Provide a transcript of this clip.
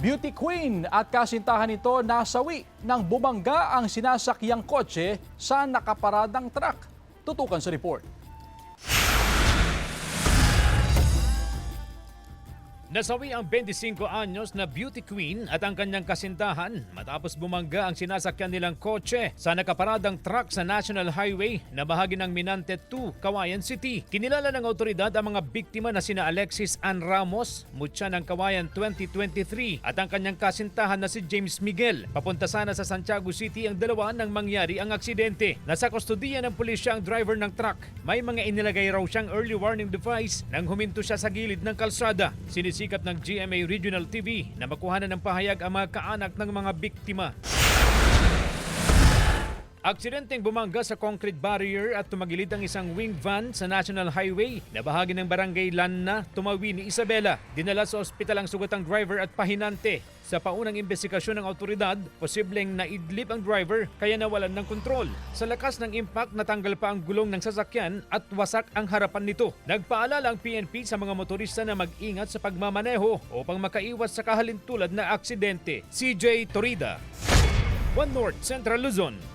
Beauty queen at kasintahan nito nasawi nang bumangga ang sinasakyang kotse sa nakaparadang truck. Tutukan sa report. Nasawi ang 25 anyos na beauty queen at ang kanyang kasintahan matapos bumangga ang sinasakyan nilang kotse sa nakaparadang truck sa National Highway na bahagi ng Minante 2, Cauayan City. Kinilala ng otoridad ang mga biktima na sina Alexis Ann Ramos, mutya ng Cauayan 2023 at ang kanyang kasintahan na si James Miguel. Papunta sana sa Santiago City ang dalawa nang mangyari ang aksidente. Nasa kustodiya ng pulisya ang driver ng truck. May mga inilagay raw siyang early warning device nang huminto siya sa gilid ng kalsada. Sinisikap ng GMA Regional TV na makuhanan ng pahayag ang mga kaanak ng mga biktima. Aksidenteng bumangga sa concrete barrier at tumagilid ang isang wing van sa National Highway na bahagi ng barangay Lanna, Tumawi ni Isabela. Dinala sa ospital ang sugatang driver at pahinante. Sa paunang imbestigasyon ng otoridad, posibleng naidlip ang driver kaya nawalan ng kontrol. Sa lakas ng impact, natanggal pa ang gulong ng sasakyan at wasak ang harapan nito. Nagpaalala ang PNP sa mga motorista na mag-ingat sa pagmamaneho upang makaiwas sa kahalintulad na aksidente. CJ Torida, One North Central Luzon.